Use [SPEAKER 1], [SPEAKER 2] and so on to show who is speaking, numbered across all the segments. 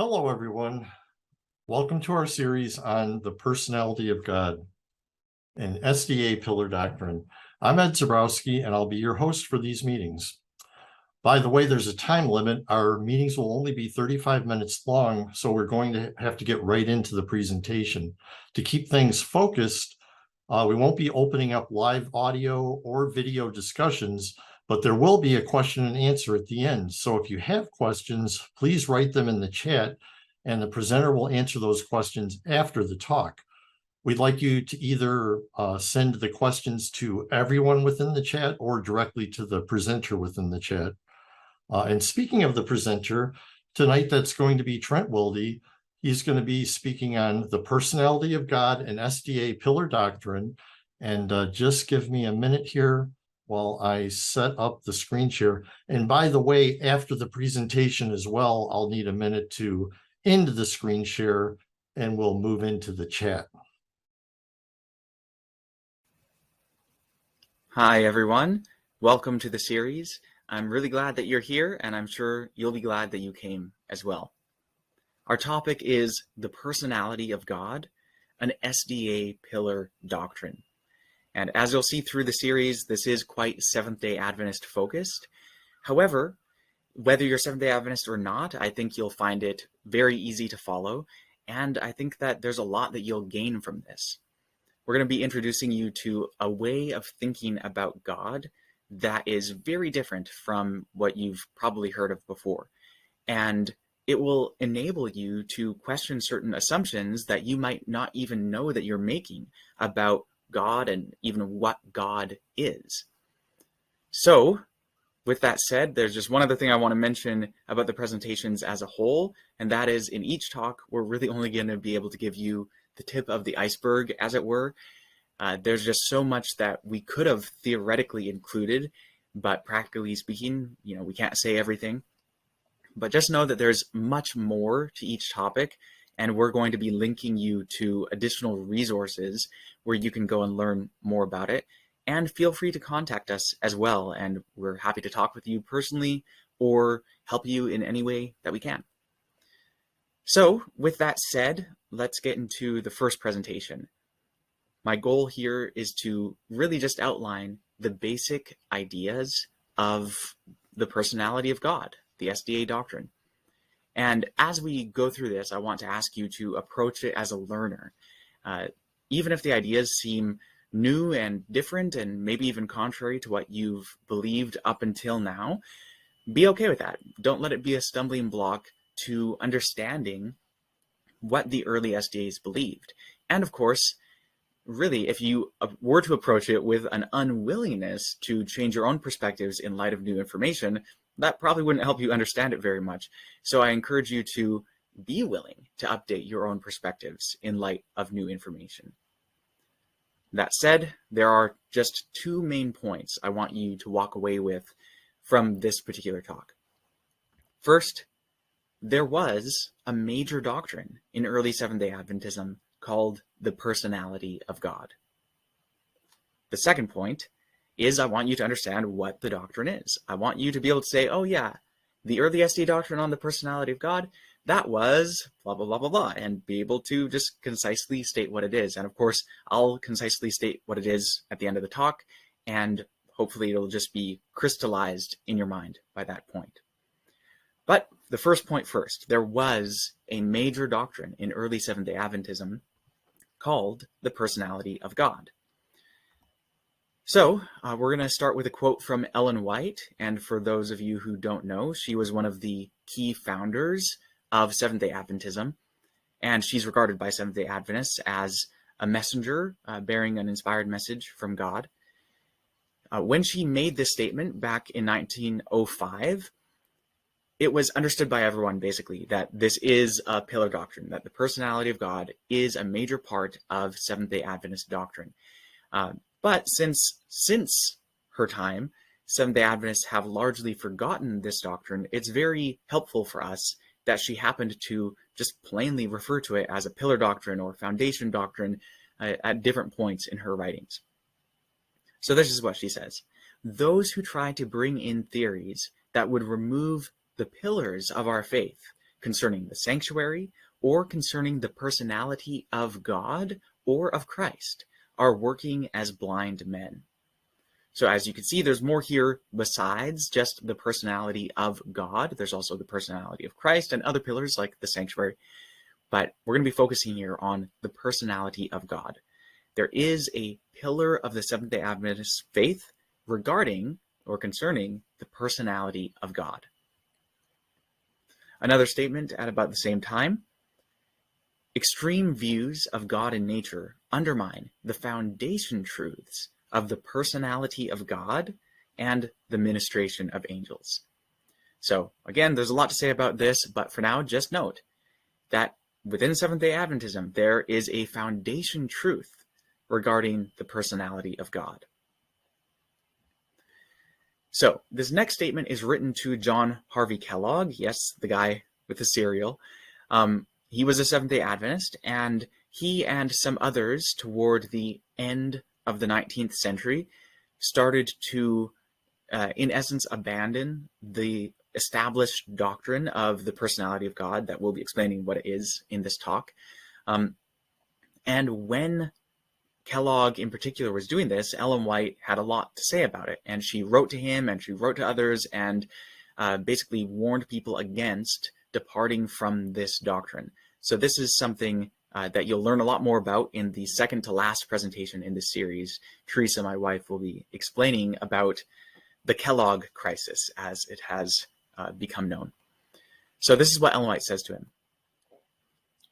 [SPEAKER 1] Hello, everyone. Welcome to our series on the personality of God and SDA Pillar Doctrine. I'm Ed Zabrowski, and I'll be your host for these meetings. By the way, there's a time limit. Our meetings will only be 35 minutes long, so we're going to have to get right into the presentation. To keep things focused, we won't be opening up live audio or video discussions, but there will be a question and answer at the end. So if you have questions, please write them in the chat, and the presenter will answer those questions after the talk. We'd like you to either send the questions to everyone within the chat or directly to the presenter within the chat. And speaking of the presenter, tonight that's going to be Trent Wilde. He's going to be speaking on the personality of God and SDA Pillar Doctrine. And just give me a minute here while I set up the screen share. And by the way, after the presentation as well, I'll need a minute to end the screen share and we'll move into the chat.
[SPEAKER 2] Hi, everyone. Welcome to the series. I'm really glad that you're here, and I'm sure you'll be glad that you came as well. Our topic is the personality of God, an SDA Pillar Doctrine. And as you'll see through the series, this is quite Seventh-day Adventist focused. However, whether you're Seventh-day Adventist or not, I think you'll find it very easy to follow, and I think that there's a lot that you'll gain from this. We're going to be introducing you to a way of thinking about God that is very different from what you've probably heard of before. And it will enable you to question certain assumptions that you might not even know that you're making about God and even what God is. So, with that said, there's just one other thing I want to mention about the presentations as a whole, and that is in each talk, we're really only going to be able to give you the tip of the iceberg, as it were. There's just so much that we could have theoretically included, but practically speaking, we can't say everything. But just know that there's much more to each topic, and we're going to be linking you to additional resources where you can go and learn more about it. And feel free to contact us as well, and we're happy to talk with you personally or help you in any way that we can. So, with that said, let's get into the first presentation. My goal here is to really just outline the basic ideas of the personality of God, the SDA doctrine. And as we go through this, I want to ask you to approach it as a learner. Even if the ideas seem new and different and maybe even contrary to what you've believed up until now, be okay with that. Don't let it be a stumbling block to understanding what the early SDAs believed. And of course, really, if you were to approach it with an unwillingness to change your own perspectives in light of new information, that probably wouldn't help you understand it very much. So I encourage you to be willing to update your own perspectives in light of new information. That said, there are just two main points I want you to walk away with from this particular talk. First, there was a major doctrine in early Seventh-day Adventism called the personality of God. The second point is I want you to understand what the doctrine is. I want you to be able to say, oh yeah, the early SDA doctrine on the personality of God, that was blah, blah, blah, blah, blah, and be able to just concisely state what it is. And of course, I'll concisely state what it is at the end of the talk, and hopefully it'll just be crystallized in your mind by that point. But the first point first, there was a major doctrine in early Seventh-day Adventism called the personality of God. So we're going to start with a quote from Ellen White. And for those of you who don't know, she was one of the key founders of Seventh-day Adventism. And she's regarded by Seventh-day Adventists as a messenger bearing an inspired message from God. When she made this statement back in 1905, it was understood by everyone, basically, that this is a pillar doctrine, that the personality of God is a major part of Seventh-day Adventist doctrine. But since her time, Seventh-day Adventists have largely forgotten this doctrine. It's very helpful for us that she happened to just plainly refer to it as a pillar doctrine or foundation doctrine at different points in her writings. So this is what she says. Those who try to bring in theories that would remove the pillars of our faith concerning the sanctuary, or concerning the personality of God or of Christ, are working as blind men. So as you can see, there's more here besides just the personality of God. There's also the personality of Christ and other pillars like the sanctuary. But we're going to be focusing here on the personality of God. There is a pillar of the Seventh-day Adventist faith regarding or concerning the personality of God. Another statement at about the same time: extreme views of God and nature undermine the foundation truths of the personality of God and the ministration of angels. So again, there's a lot to say about this, but for now, just note that within Seventh-day Adventism, there is a foundation truth regarding the personality of God. So this next statement is written to John Harvey Kellogg, yes, the guy with the cereal. He was a Seventh-day Adventist, and he and some others toward the end of the 19th century started to, in essence, abandon the established doctrine of the personality of God that we'll be explaining what it is in this talk. And when Kellogg in particular was doing this, Ellen White had a lot to say about it, and she wrote to him and she wrote to others and basically warned people against departing from this doctrine. So this is something that you'll learn a lot more about in the second to last presentation in this series. Teresa, my wife, will be explaining about the Kellogg crisis as it has become known. So this is what Ellen White says to him: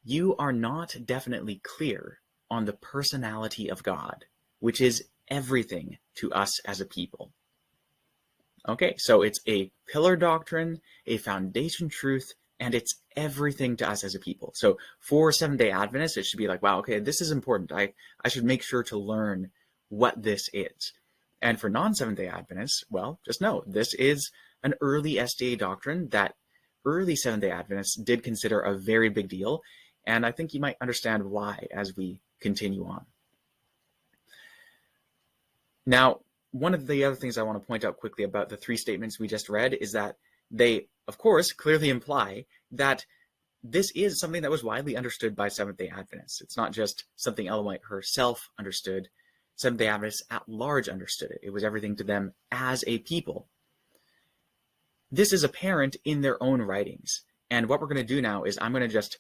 [SPEAKER 2] "You are not definitely clear on the personality of God, which is everything to us as a people." Okay, so it's a pillar doctrine, a foundation truth, and it's everything to us as a people. So for Seventh-day Adventists, it should be like, wow, okay, this is important. I should make sure to learn what this is. And for non-Seventh-day Adventists, well, just know this is an early SDA doctrine that early Seventh-day Adventists did consider a very big deal. And I think you might understand why as we continue on. Now, one of the other things I want to point out quickly about the three statements we just read is that they, of course, clearly imply that this is something that was widely understood by Seventh-day Adventists. It's not just something Ellen White herself understood. Seventh-day Adventists at large understood it. It was everything to them as a people. This is apparent in their own writings. And what we're going to do now is I'm going to just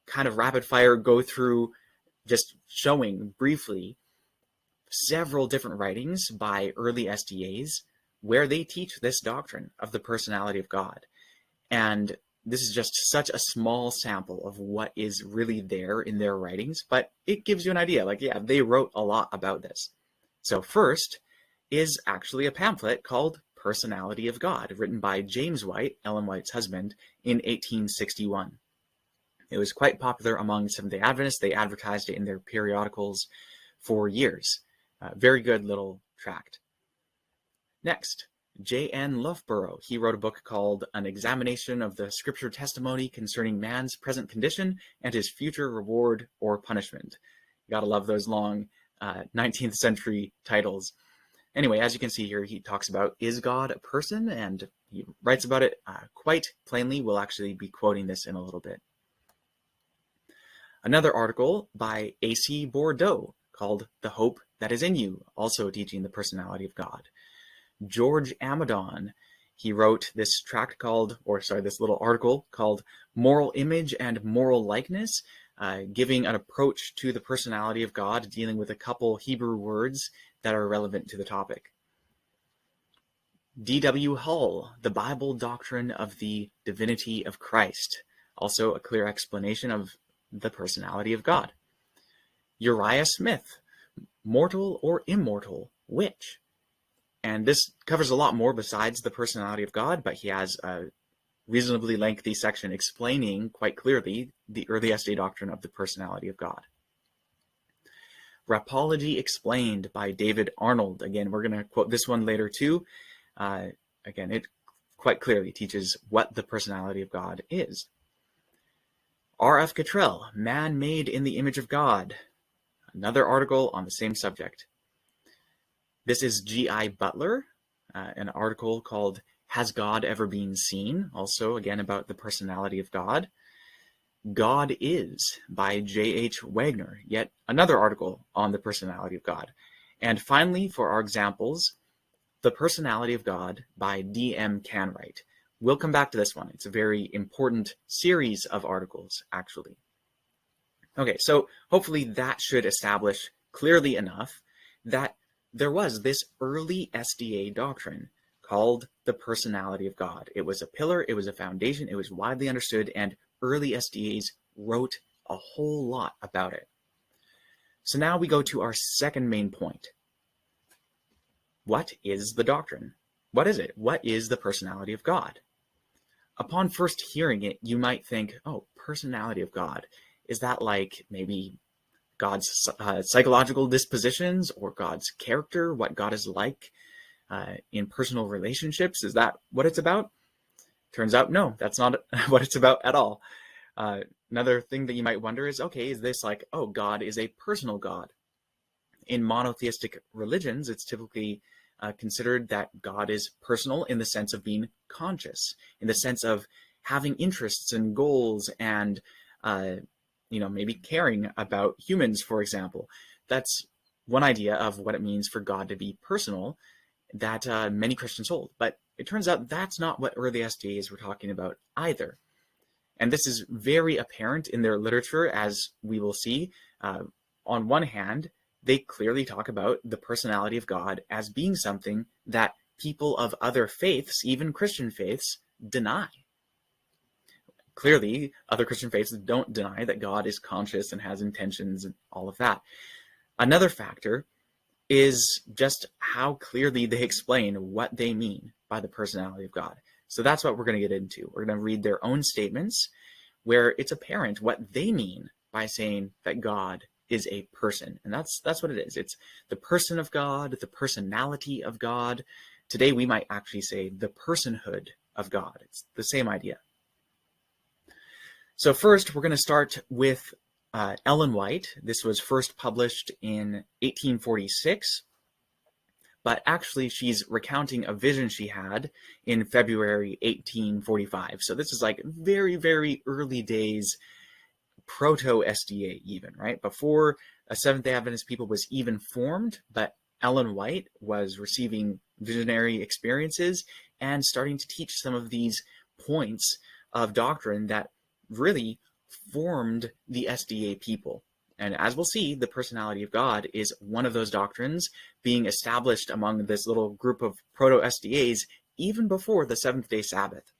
[SPEAKER 2] kind of rapid fire go through just showing briefly several different writings by early SDAs where they teach this doctrine of the personality of God. And this is just such a small sample of what is really there in their writings, but it gives you an idea. Like, yeah, they wrote a lot about this. So first is actually a pamphlet called Personality of God, written by James White, Ellen White's husband, in 1861. It was quite popular among Seventh-day Adventists. They advertised it in their periodicals for years. Very good little tract. Next, J.N. Loughborough. He wrote a book called An Examination of the Scripture Testimony Concerning Man's Present Condition and His Future Reward or Punishment. You gotta love those long 19th century titles. Anyway, as you can see here, he talks about, is God a person? And he writes about it quite plainly. We'll actually be quoting this in a little bit. Another article by A.C. Bordeaux called The Hope That Is in You, also teaching the personality of God. George Amadon, he wrote this tract called, this little article called Moral Image and Moral Likeness, giving an approach to the personality of God, dealing with a couple Hebrew words that are relevant to the topic. D.W. Hull, The Bible Doctrine of the Divinity of Christ, also a clear explanation of the personality of God. Uriah Smith, Mortal or Immortal, Which? And this covers a lot more besides the personality of God, but he has a reasonably lengthy section explaining quite clearly the early SDA doctrine of the personality of God. Rapology Explained by David Arnold. Again, we're going to quote this one later too. Again, it quite clearly teaches what the personality of God is. R.F. Cottrell, Man Made in the Image of God. Another article on the same subject. This is G.I. Butler, an article called Has God Ever Been Seen? Also, again, about the personality of God. God Is by J.H. Wagner, yet another article on the personality of God. And finally, for our examples, The Personality of God by D.M. Canwright. We'll come back to this one. It's a very important series of articles, actually. Okay, so hopefully that should establish clearly enough that there was this early SDA doctrine called the personality of God. It was a pillar, it was a foundation, it was widely understood, and early SDAs wrote a whole lot about it. So now we go to our second main point. What is the doctrine? What is it? What is the personality of God? Upon first hearing it, you might think, oh, personality of God. Is that like maybe God's psychological dispositions or God's character, what God is like in personal relationships? Is that what it's about? Turns out, no, that's not what it's about at all. Another thing that you might wonder is, okay, is this like, oh, God is a personal God? In monotheistic religions, it's typically considered that God is personal in the sense of being conscious, in the sense of having interests and goals and maybe caring about humans, for example. That's one idea of what it means for God to be personal that many Christians hold. But it turns out that's not what early SDAs were talking about either. And this is very apparent in their literature, as we will see. On one hand, they clearly talk about the personality of God as being something that people of other faiths, even Christian faiths, deny. Clearly, other Christian faiths don't deny that God is conscious and has intentions and all of that. Another factor is just how clearly they explain what they mean by the personality of God. So that's what we're going to get into. We're going to read their own statements where it's apparent what they mean by saying that God is a person. And that's what it is. It's the person of God, the personality of God. Today we might actually say the personhood of God. It's the same idea. So first, we're going to start with Ellen White. This was first published in 1846, but actually she's recounting a vision she had in February 1845. So this is like very, very early days, proto-SDA even, right? Before a Seventh-day Adventist people was even formed, but Ellen White was receiving visionary experiences and starting to teach some of these points of doctrine that really formed the SDA people. And as we'll see, the personality of God is one of those doctrines being established among this little group of proto-SDAs even before the Seventh-day Sabbath.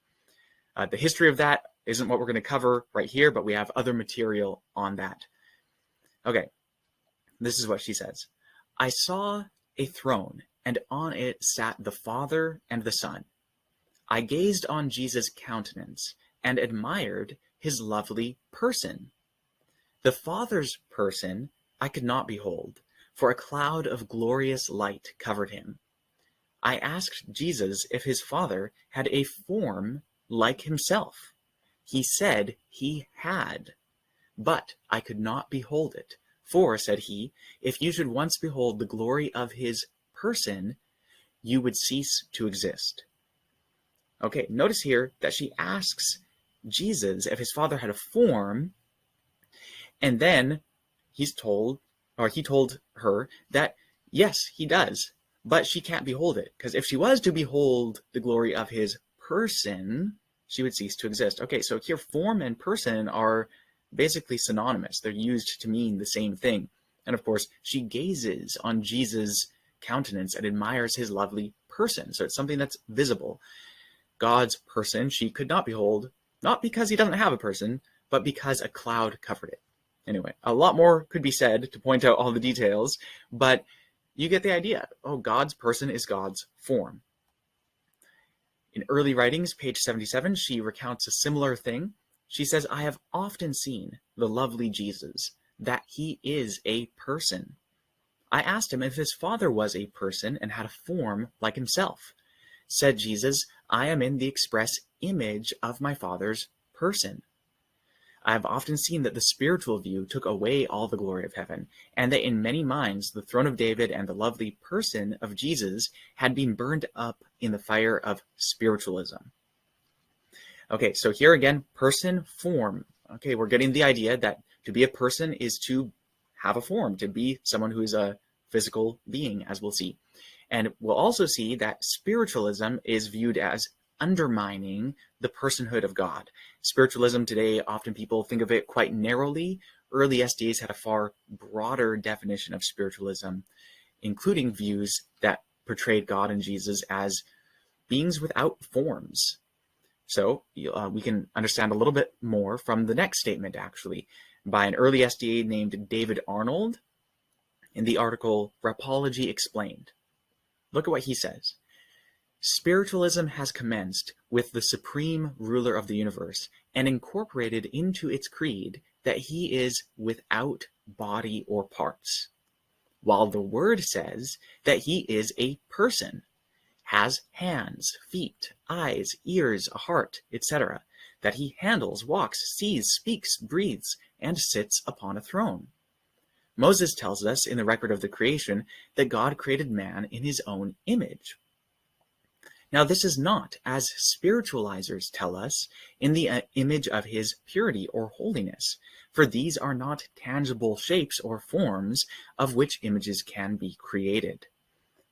[SPEAKER 2] The history of that isn't what we're going to cover right here, but we have other material on that. Okay, this is what she says. I saw a throne, and on it sat the Father and the Son. I gazed on Jesus' countenance and admired his lovely person. The Father's person I could not behold, for a cloud of glorious light covered him. I asked Jesus if his Father had a form like himself. He said he had, but I could not behold it. For, said he, if you should once behold the glory of his person, you would cease to exist. Okay, notice here that she asks Jesus if his Father had a form, and then he told her that yes, he does, but she can't behold it, because if she was to behold the glory of his person, she would cease to exist. Okay, so here form and person are basically synonymous. They're used to mean the same thing. And of course, she gazes on Jesus' countenance and admires his lovely person. So it's something that's visible. God's person she could not behold, not because he doesn't have a person, but because a cloud covered it. Anyway, a lot more could be said to point out all the details, but you get the idea. Oh, God's person is God's form. In early writings, page 77, she recounts a similar thing. She says, I have often seen the lovely Jesus, that he is a person. I asked him if his Father was a person and had a form like himself. Said Jesus, I am in the express image of my Father's person. I have often seen that the spiritual view took away all the glory of heaven, and that in many minds the throne of David and the lovely person of Jesus had been burned up in the fire of spiritualism. Okay, so here again, person, form, Okay, we're getting the idea that to be a person is to have a form, to be someone who is a physical being, as we'll see. And we'll also see that spiritualism is viewed as undermining the personhood of God. Spiritualism today, often people think of it quite narrowly. Early SDAs had a far broader definition of spiritualism, including views that portrayed God and Jesus as beings without forms. So we can understand a little bit more from the next statement, actually, by an early SDA named David Arnold in the article Rapology Explained. Look at what he says. Spiritualism has commenced with the supreme ruler of the universe and incorporated into its creed that he is without body or parts, while the word says that he is a person, has hands, feet, eyes, ears, a heart, etc., that he handles, walks, sees, speaks, breathes, and sits upon a throne. Moses tells us in the record of the creation that God created man in his own image. Now, this is not, as spiritualizers tell us, in the image of his purity or holiness, for these are not tangible shapes or forms of which images can be created.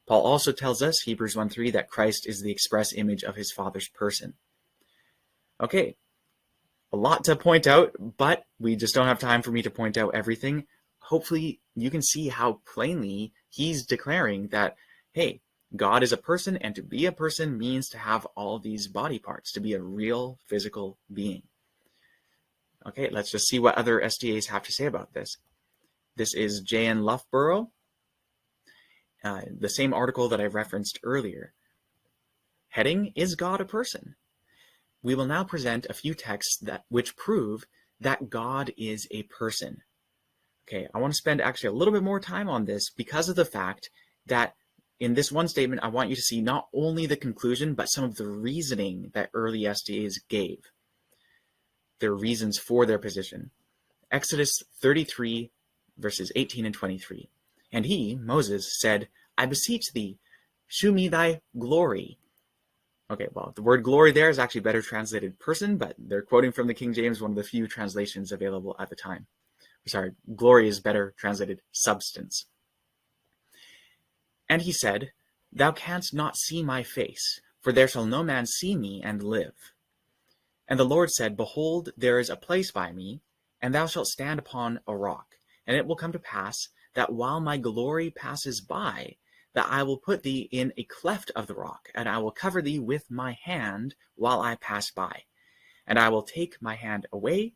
[SPEAKER 2] Paul also tells us, Hebrews 1:3, that Christ is the express image of his Father's person. Okay, a lot to point out, but we just don't have time for me to point out everything. Hopefully, you can see how plainly he's declaring that, hey, God is a person, and to be a person means to have all these body parts, to be a real physical being. Okay, let's just see what other SDAs have to say about this. This is J.N. Loughborough, the same article that I referenced earlier. Heading, Is God a Person? We will now present a few texts which prove that God is a person. Okay, I want to spend actually a little bit more time on this because of the fact that in this one statement, I want you to see not only the conclusion, but some of the reasoning that early SDAs gave, their reasons for their position. Exodus 33, verses 18 and 23. And he, Moses, said, I beseech thee, shew me thy glory. Okay, well, the word glory there is actually better translated person, but they're quoting from the King James, one of the few translations available at the time. Sorry, glory is better translated substance. And he said, Thou canst not see my face, for there shall no man see me and live. And the Lord said, Behold, there is a place by me, and thou shalt stand upon a rock. And it will come to pass that while my glory passes by, that I will put thee in a cleft of the rock, and I will cover thee with my hand while I pass by. And I will take my hand away,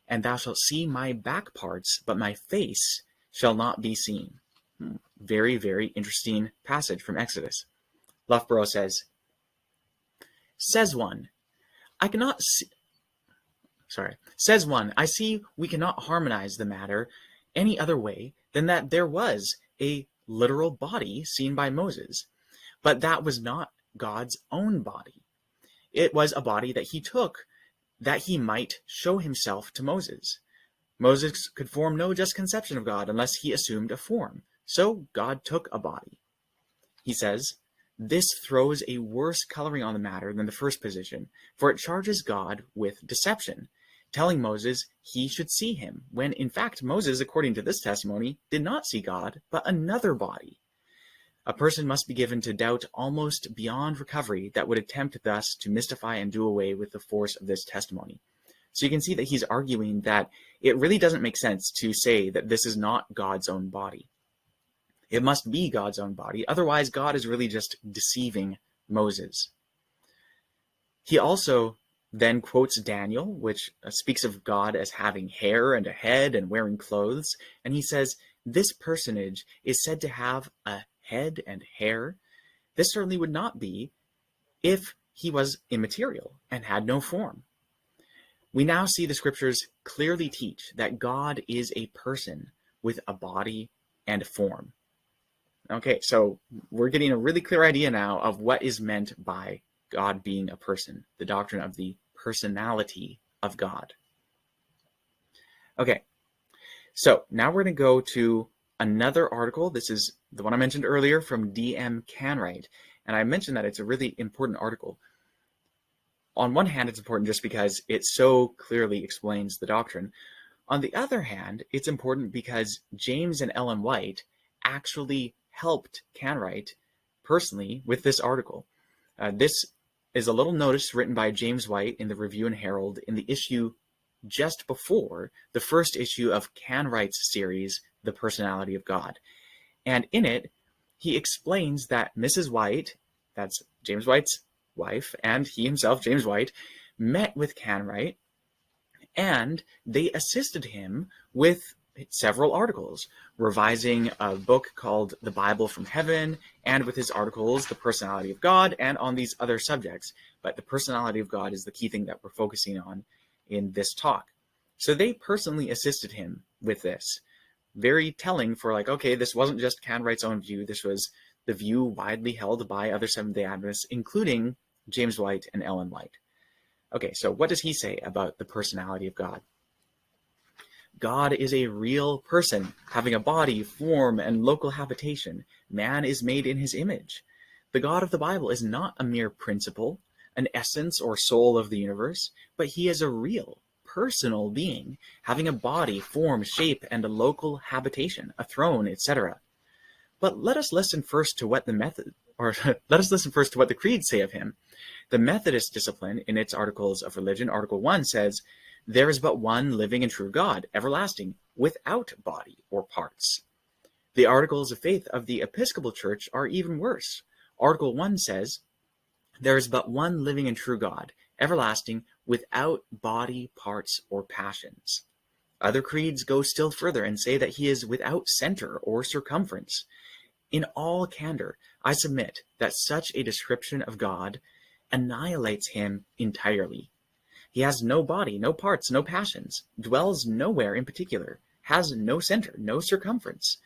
[SPEAKER 2] and thou shalt see my back parts, but my face shall not be seen. Very, very interesting passage from Exodus. Loughborough says one, I see we cannot harmonize the matter any other way than that there was a literal body seen by Moses, but that was not God's own body. It was a body that he took that he might show himself to Moses. Moses could form no just conception of God unless he assumed a form. So God took a body. He says, this throws a worse coloring on the matter than the first position, for it charges God with deception, telling Moses he should see him, when in fact Moses, according to this testimony, did not see God, but another body. A person must be given to doubt almost beyond recovery that would attempt thus to mystify and do away with the force of this testimony. So you can see that he's arguing that it really doesn't make sense to say that this is not God's own body. It must be God's own body. Otherwise, God is really just deceiving Moses. He also then quotes Daniel, which speaks of God as having hair and a head and wearing clothes. And he says, this personage is said to have a head and hair. This certainly would not be if he was immaterial and had no form. We now see the scriptures clearly teach that God is a person with a body and a form. Okay, so we're getting a really clear idea now of what is meant by God being a person, the doctrine of the personality of God. Okay, so now we're going to go to another article. This is the one I mentioned earlier from D.M. Canwright, and I mentioned that it's a really important article. On one hand, it's important just because it so clearly explains the doctrine. On the other hand, it's important because James and Ellen White actually helped Canwright personally with this article. This is a little notice written by James White in the Review and Herald in the issue just before the first issue of Canwright's series, The Personality of God. And in it, he explains that Mrs. White, that's James White's wife, and he himself, James White, met with Canwright, and they assisted him with several articles, revising a book called The Bible from Heaven, and with his articles, The Personality of God, and on these other subjects. But the personality of God is the key thing that we're focusing on in this talk. So they personally assisted him with this. Very telling for like, okay, this wasn't just Canwright's own view, this was the view widely held by other Seventh-day Adventists, including James White and Ellen White. Okay, so what does he say about the personality of God? God is a real person, having a body, form, and local habitation. Man is made in his image. The God of the Bible is not a mere principle, an essence or soul of the universe, but he is a real, personal being, having a body, form, shape, and a local habitation, a throne, etc. But let us listen first to what the creeds say of him. The Methodist discipline, in its Articles of Religion, Article 1 says, "There is but one living and true God, everlasting, without body or parts." The Articles of Faith of the Episcopal Church are even worse. Article 1 says, "There is but one living and true God, everlasting, without body, parts, or passions." Other creeds go still further and say that he is without center or circumference. In all candor, I submit that such a description of God annihilates him entirely. He has no body, no parts, no passions, dwells nowhere in particular, has no center, no circumference.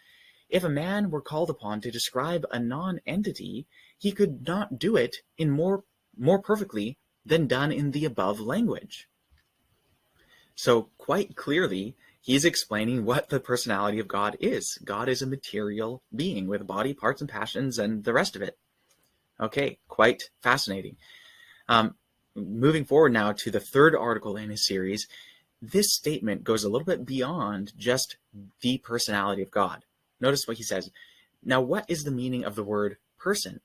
[SPEAKER 2] If a man were called upon to describe a non-entity, he could not do it in more perfectly than done in the above language. So quite clearly, he's explaining what the personality of God is. God is a material being with body, parts, and passions, and the rest of it. Okay, quite fascinating. Moving forward now to the third article in his series, this statement goes a little bit beyond just the personality of God. Notice what he says. Now, what is the meaning of the word person?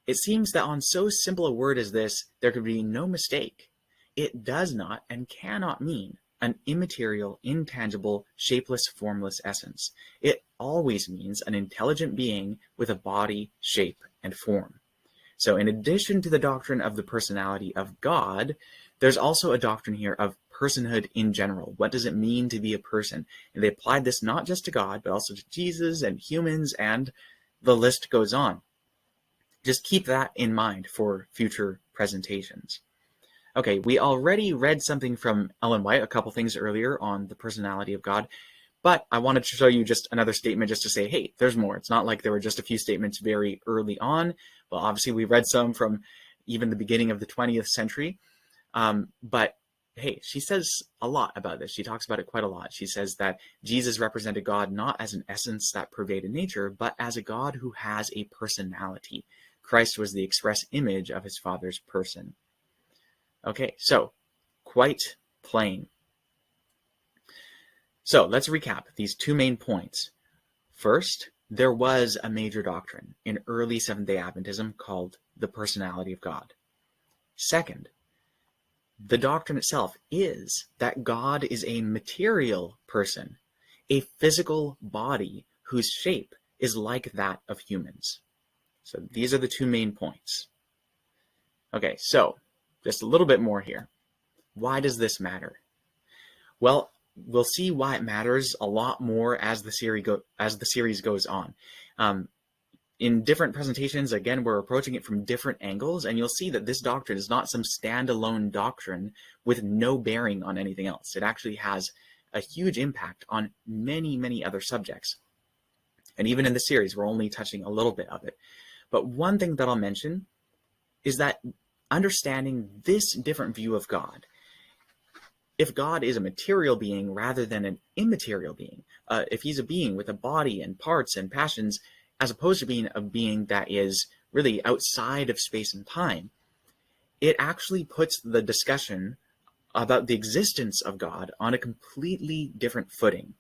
[SPEAKER 2] It seems that on so simple a word as this, there could be no mistake. It does not and cannot mean an immaterial, intangible, shapeless, formless essence. It always means an intelligent being with a body, shape, and form. So in addition to the doctrine of the personality of God, there's also a doctrine here of personhood in general. What does it mean to be a person? And they applied this not just to God, but also to Jesus and humans, and the list goes on. Just keep that in mind for future presentations. Okay, we already read something from Ellen White, a couple things earlier on the personality of God, but I wanted to show you just another statement just to say, hey, there's more. It's not like there were just a few statements very early on. Well, obviously we read some from even the beginning of the 20th century, but hey, she says a lot about this. She talks about it quite a lot. She says that Jesus represented God not as an essence that pervaded nature, but as a God who has a personality. Christ was the express image of his Father's person. Okay, so quite plain. So let's recap these two main points. First, there was a major doctrine in early Seventh-day Adventism called the personality of God. Second, the doctrine itself is that God is a material person, a physical body whose shape is like that of humans. So these are the two main points. Okay, so just a little bit more here. Why does this matter? Well, we'll see why it matters a lot more as the series goes on. In different presentations, again, we're approaching it from different angles, and you'll see that this doctrine is not some standalone doctrine with no bearing on anything else. It actually has a huge impact on many, many other subjects. And even in the series, we're only touching a little bit of it. But one thing that I'll mention is that understanding this different view of God, if God is a material being rather than an immaterial being, if he's a being with a body and parts and passions, as opposed to being a being that is really outside of space and time, it actually puts the discussion about the existence of God on a completely different footing.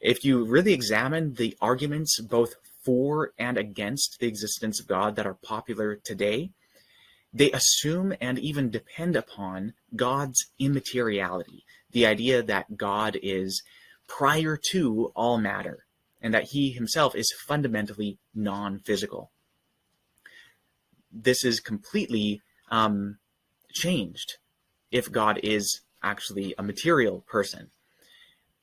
[SPEAKER 2] If you really examine the arguments both for and against the existence of God that are popular today, they assume and even depend upon God's immateriality, the idea that God is prior to all matter and that he himself is fundamentally non-physical. This is completely changed if God is actually a material person.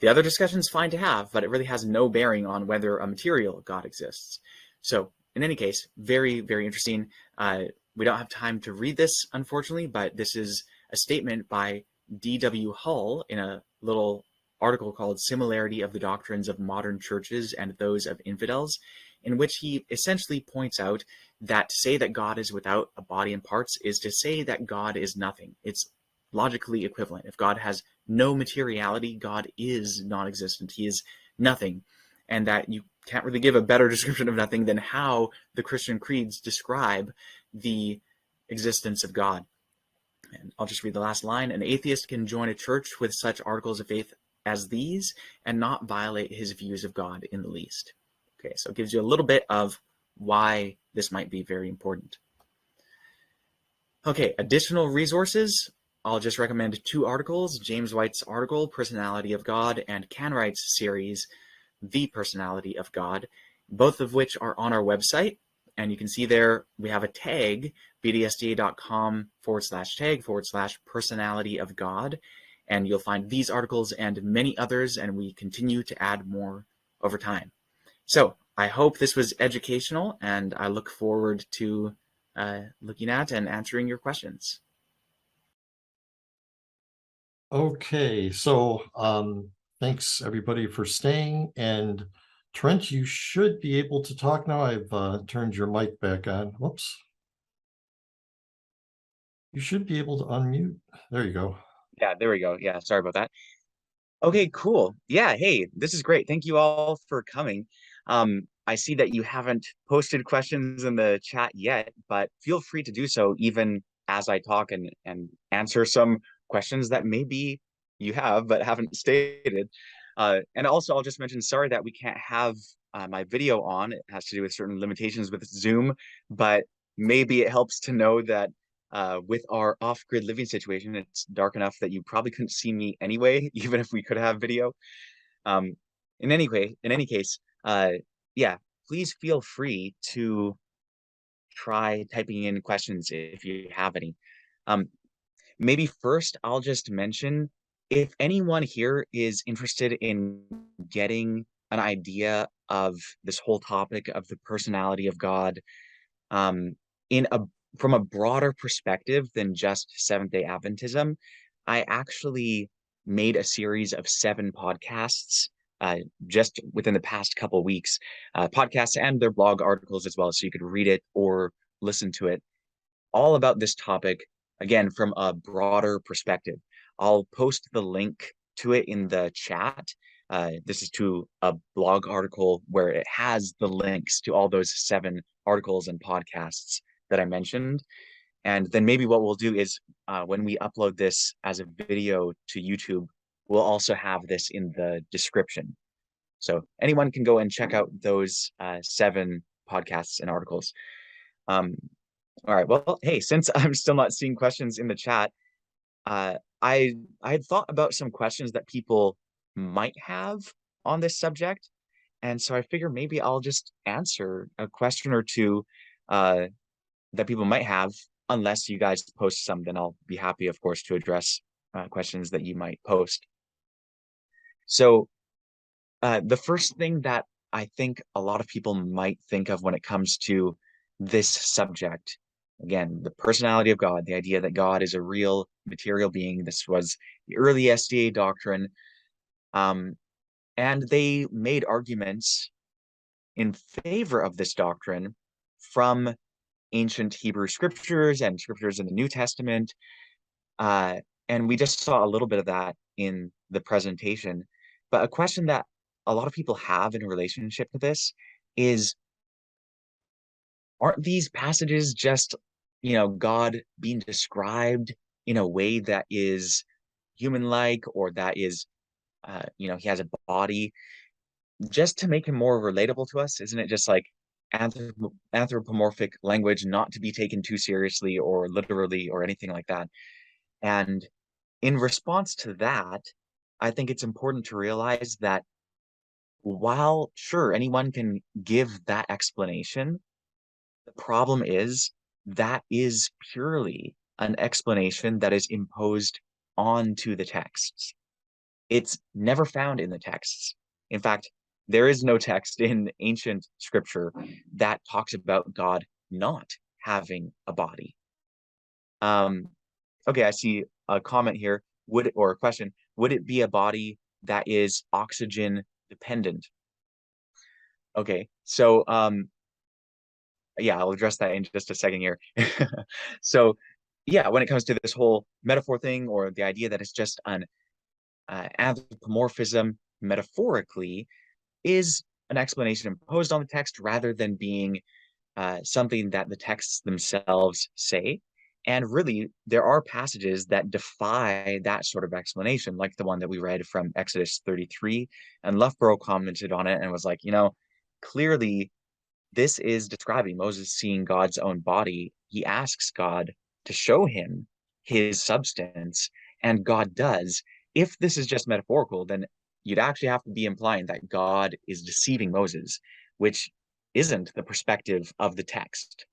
[SPEAKER 2] The other discussion is fine to have, but it really has no bearing on whether a material God exists. So in any case, very, very interesting. We don't have time to read this, unfortunately, but this is a statement by D.W. Hull in a little article called Similarity of the Doctrines of Modern Churches and Those of Infidels, in which he essentially points out that to say that God is without a body and parts is to say that God is nothing. It's logically equivalent. If God has no materiality, God is non-existent. He is nothing. And that you can't really give a better description of nothing than how the Christian creeds describe the existence of God. And I'll just read the last line. An atheist can join a church with such articles of faith as these and not violate his views of God in the least. Okay, so it gives you a little bit of why this might be very important. Okay, additional resources. I'll just recommend 2 articles, James White's article, Personality of God, and Canwright's series, The Personality of God, both of which are on our website. And you can see there we have a tag, bdsda.com/tag/personality of God. And you'll find these articles and many others, and we continue to add more over time. So I hope this was educational, and I look forward to looking at and answering your questions.
[SPEAKER 1] Okay, so thanks everybody for staying. And Trent, you should be able to talk now. I've turned your mic back on. Whoops. You should be able to unmute. There you go.
[SPEAKER 2] Yeah, there we go. Yeah, sorry about that. Okay, cool. Yeah, hey, this is great. Thank you all for coming. I see that you haven't posted questions in the chat yet, but feel free to do so even as I talk and answer some questions that maybe you have but haven't stated. And also, I'll just mention, sorry that we can't have my video on. It has to do with certain limitations with Zoom, but maybe it helps to know that with our off-grid living situation, it's dark enough that you probably couldn't see me anyway, even if we could have video. In any case, yeah, please feel free to try typing in questions if you have any. Maybe first, I'll just mention, if anyone here is interested in getting an idea of this whole topic of the personality of God, in a from a broader perspective than just Seventh-day Adventism, I actually made a series of 7 podcasts just within the past couple of weeks, podcasts and their blog articles as well, so you could read it or listen to it, all about this topic, again, from a broader perspective. I'll post the link to it in the chat. This is to a blog article where it has the links to all those 7 articles and podcasts that I mentioned. And then maybe what we'll do is when we upload this as a video to YouTube, we'll also have this in the description. So anyone can go and check out those 7 podcasts and articles. All right, well, hey, since I'm still not seeing questions in the chat, I had thought about some questions that people might have on this subject. And so I figure maybe I'll just answer a question or two that people might have, unless you guys post some, then I'll be happy, of course, to address questions that you might post. So the first thing that I think a lot of people might think of when it comes to this subject, again, the personality of God, the idea that God is a real material being. This was the early SDA doctrine. And they made arguments in favor of this doctrine from ancient Hebrew scriptures and scriptures in the New Testament. And we just saw a little bit of that in the presentation. But a question that a lot of people have in relationship to this is, aren't these passages just God being described in a way that is human-like, or that is, he has a body, just to make him more relatable to us. Isn't it just like anthropomorphic language, not to be taken too seriously or literally or anything like that? And in response to that, I think it's important to realize that while sure, anyone can give that explanation, the problem is that is purely an explanation that is imposed onto the texts. It's never found in the texts. In fact, there is no text in ancient scripture that talks about God not having a body. Okay, I see a comment here. Or a question, would it be a body that is oxygen dependent? Okay, so yeah, I'll address that in just a second here. So yeah, when it comes to this whole metaphor thing, or the idea that it's just an anthropomorphism metaphorically, is an explanation imposed on the text rather than being something that the texts themselves say. And really, there are passages that defy that sort of explanation, like the one that we read from Exodus 33. And Loughborough commented on it and was like, clearly this is describing Moses seeing God's own body. He asks God to show him his substance, and God does. If this is just metaphorical, then you'd actually have to be implying that God is deceiving Moses, which isn't the perspective of the text.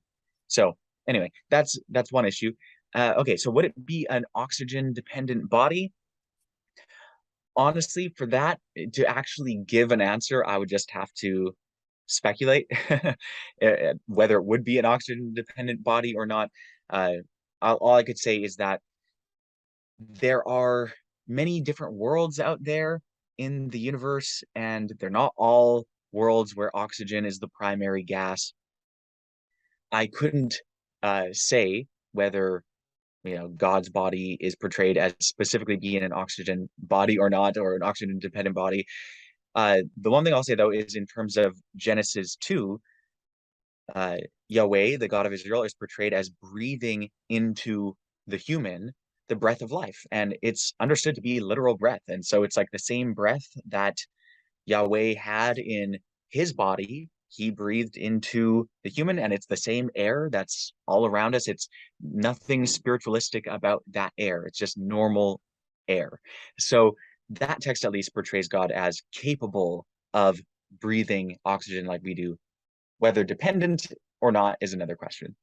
[SPEAKER 2] So anyway, that's one issue. Okay, so would it be an oxygen dependent body? Honestly, for that to actually give an answer, I would just have to speculate whether it would be an oxygen dependent body or not. All I could say is that there are many different worlds out there in the universe, and they're not all worlds where oxygen is the primary gas. I couldn't say whether God's body is portrayed as specifically being an oxygen body or not, or an oxygen dependent body. The one thing I'll say though is in terms of Genesis 2, Yahweh, the God of Israel, is portrayed as breathing into the human the breath of life, and it's understood to be literal breath. And so it's like the same breath that Yahweh had in his body, he breathed into the human, and it's the same air that's all around us. It's nothing spiritualistic about that air. It's just normal air. So that text at least portrays God as capable of breathing oxygen like we do. Whether dependent or not is another question.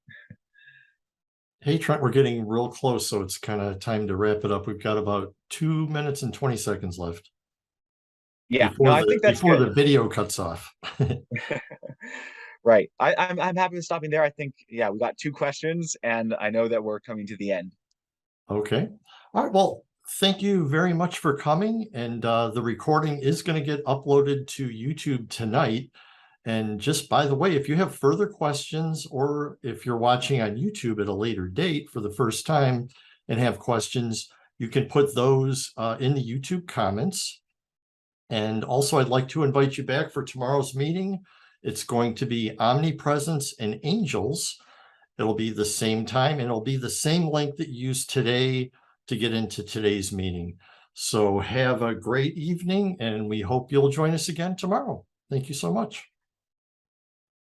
[SPEAKER 1] Hey, Trent, we're getting real close, so it's kind of time to wrap it up. We've got about 2 minutes and 20 seconds left.
[SPEAKER 2] Yeah, no, I think that's
[SPEAKER 1] before
[SPEAKER 2] good.
[SPEAKER 1] the video cuts off.
[SPEAKER 2] Right. I'm happy with stopping there. I think, yeah, we got 2 questions, and I know that we're coming to the end.
[SPEAKER 1] Okay. All right. Well, thank you very much for coming. And the recording is going to get uploaded to YouTube tonight. And just by the way, if you have further questions, or if you're watching on YouTube at a later date for the first time and have questions, you can put those in the YouTube comments. And also, I'd like to invite you back for tomorrow's meeting. It's going to be Omnipresence and Angels. It'll be the same time, and it'll be the same link that you used today to get into today's meeting. So have a great evening, and we hope you'll join us again tomorrow. Thank you so much.